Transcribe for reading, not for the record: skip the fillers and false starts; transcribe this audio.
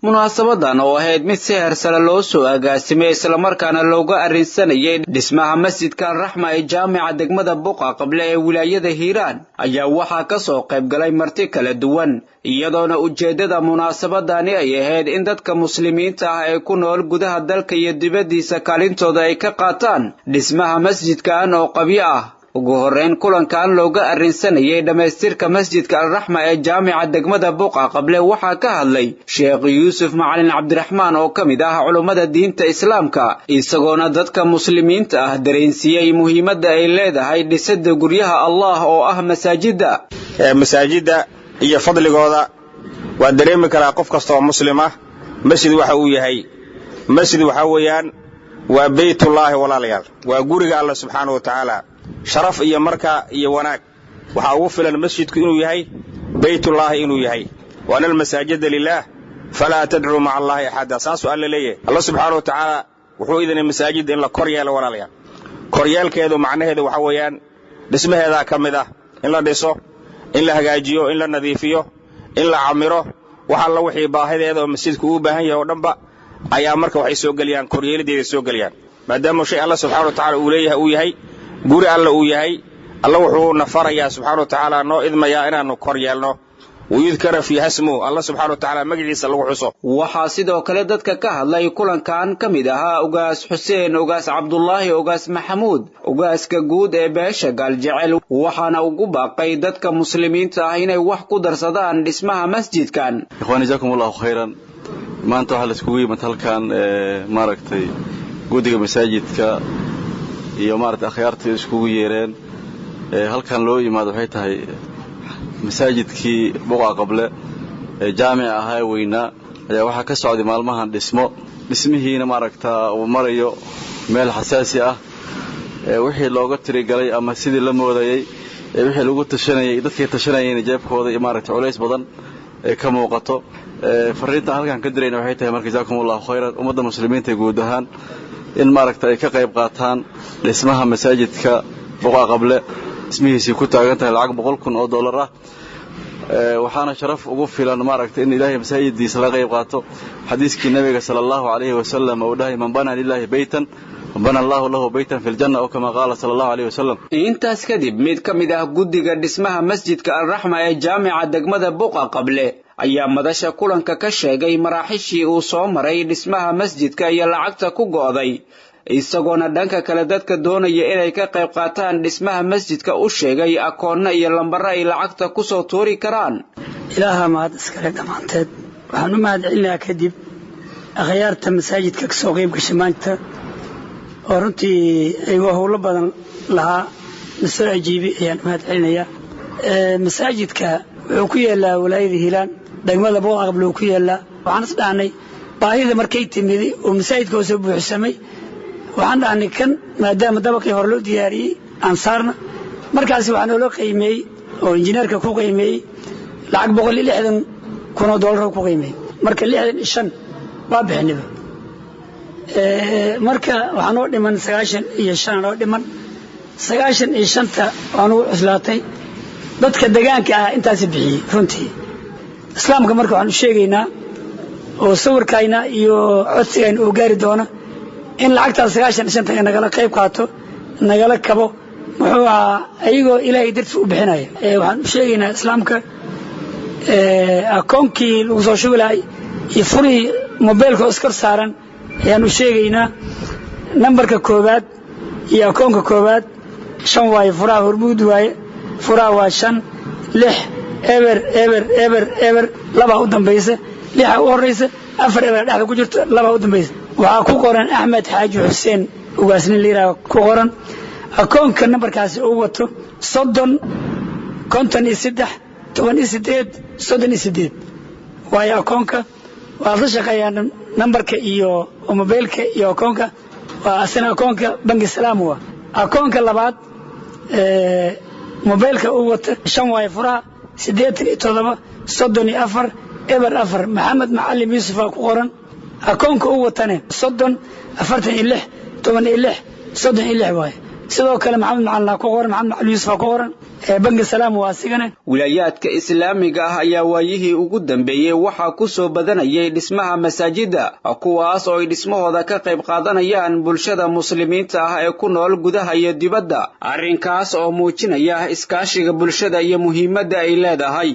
munaasabadan oo ahayd mid si heersare loo soo agaasimay isla markaana looga arrinsanayay dhismaha masjidka Al-Raxma ee jaamica degmada Buqa Qable ee wilaayada Hiiraan ayaa waxaa ka soo qayb galay marti kala duwan iyadoona ujeedada munaasabadani ay ahayd in dadka muslimiinta ah ee ku nool gudaha dalka iyo dibadiisa kaalintooda ay ka qaataan dhismaha masjidkan oo qabyo ah ugu horeyn kulankan looga arrinsanayay dhameystirka masjidka Al-Raxma ee jaamica degmada Buqa Qable waxaa ka hadlay Sheekh Yuusuf Macalin Cabdiraxmaan oo kamid ah culimada diinta Islaamka isagoona dadka muslimiinta ah dareensiiyay muhiimadda ay leedahay dhisida guryaha Allah oo ah masaajida iyo fadligooda waa dareemi karaa qof kasta oo muslim ah masjid waxa uu yahay masjid waxa weeyaan waa baytullaahi walaalayaal waa guriga Allah subhanahu wa ta'ala sharaf iyo marka iyo wanaag waxa ugu filan masjidku inuu yahay baytullaahi inuu yahay wa anal masaajida lillaah fala tad'u ma'a allahi ahada saasu alla leeyahay Allah subhanahu wa ta'ala wuxuu idin masaajid in la koryeelo walaalayaal koryeelkeedu macnaheedu waxa weeyaan dhismaheeda kamid ah in la dhiso in la hagaajiyo in la nadiifiyo in la camiro waxa la wixii baahideeda oo masjidku u baahan yahay oo dhanba ayaa marka waxay soo galiyaan koryeelideeda soo galiyaan maadaama shay Allah subhanahu wa ta'ala uu leeyahay uu yahay guri alla uu yahay alla wuxuu nafarayaa subhanahu wa ta'ala noo idmaya inaanu koryeelno ويذكر في اسمه الله سبحانه وتعالى مجلس lagu xuso waxa sidoo kale dadka ka hadlay kulankan kamid ah ugaas Xuseen ugaas Cabdullaahi ugaas Maxamuud ugaaska guud ee beesha Galjecel waxaana ugu baaqay dadka muslimiinta ah inay wax ku darsadaan dhismaha masjidkan ikhwani jazakumullahu khayran maanta waxa la isku yimid halkan maaragtay gudiga masaajidka iyo maaragtay akhyaarta isku yeereen halkan loo yimaado waxay tahay masaajidkii Buqa Qable ee jaamica ahaa weyna ayaa waxa ka socday maalmahan dhismihiina maaragta uu marayo meel xasaasi ah wixii looga tiri galay ama sidii la moodayay wixii lagu tashanayay dadkii tashanayeen jeebkooda iyo maaragta culays badan ee ka muuqato fariinta halkan ka dirayna waxay tahay markii jazaakumullahu khayran ummadda muslimiinta guud ahaan in maaragta ay ka qayb qaataan dhismaha masaajidka Buqa Qable ismihiisii ku taagan tahay lacag $100,000 ah waxaana sharaf ugu filan maaragtay in Ilaahay masaajidiisa la qayb qaato xadiiskii nabiga sallallahu alayhi wa sallam oo dhahay man bana lillahi baytan bana Allahu lahu baytan fil janna oo kama qaala sallallahu alayhi wa sallam intaas kadib mid kamid ah gudiga dhismaha masjidka Al-Raxma ee jaamica degmada Buqa Qable ayaa madasha kulanka ka sheegay maraaxishii uu soo maray dhismaha masjidka iyo lacagta ku go'day isagoona dhanka kale dadka doonaya inay ka qayb qaataan dhismaha masjidka u sheegay akoonna iyo lambar ay lacagta ku soo tuuri karaan ilaaha maad iskale dhamaanteed waxaan u mahadcelinayaa kadib akhyaarta masaajidka ka soo qayb gashay maanta oo runtii ay howlo badan lahaa soo ajiibi ayaan mahadcelinayaa masaajidka wuxuu ku yaalaa wilaayada Hiiraan degmada Buqa Qable ku yaalaa waxaan isdhaanay baahida markay timid oo masaajidka soo buuxsamay waxaan dhahnay kan maadaama dabaqii hore loo diyaariyay ansaarna markaas waxaan loo qiimeeyay oo injineerka ku qiimeeyay lacag $160,000 ku qiimeeyay marka 65 waa bixinay marka waxaan oo dhiman 95 oo dhiman 95ta waan u islaatay dadka deegaanka ah intaas bixiyay runtii islaamka marka waxaan u sheegaynaa oo sawirkayna iyo codsigayna oo gaari doona in lacagtaas 95 nagala qayb qaato nagala kabo wuxuu ayagoo Ilaahay dartiis u bixinaya waxaan u sheegaynaa islaamka akoonkii lagu soo shubay iyo furi mobilka iskar saaran ayaan u sheegaynaa nambarka koobaad iyo akoonka koobaad 5 waaye furaha hormuud waaye furaha waa 5 6 eber laba u dambaysa 6 u horeysa 4 eber dhexda ku jirto laba u dambaysa waxa ku qoran Ahmed Xaaji Xuseen ugaasni liira ku qoran akoonka nambarkaasi uu wato 30 53 28 waayo akoonka waa la shaqeeyaan nambarka iyo mobilka iyo akoonka waa asna akoonka bangi salaam waa akoonka labaad mobilka uu wato 5 waayo furaha 87 34 eber 4 Maxamed Macallim Yuusuf ku qoran akoonka uu watane 30 46 16 36 waaye sidoo kale maxamed macalin ku qoran maxamed macalin yuusuf ku qoran bangi salaam waa sigana wilayaadka islaamiga ah ayaa waayihii ugu dambeeyay waxa ku soo badanayay dhismaha masaajida kuwaas oo ay dhismahooda ka qayb qaadanayaan bulshada muslimiinta ah ee ku nool gudaha iyo dibadda arrinkaas oo muujinaya iskaashiga bulshada iyo muhiimadda ay leedahay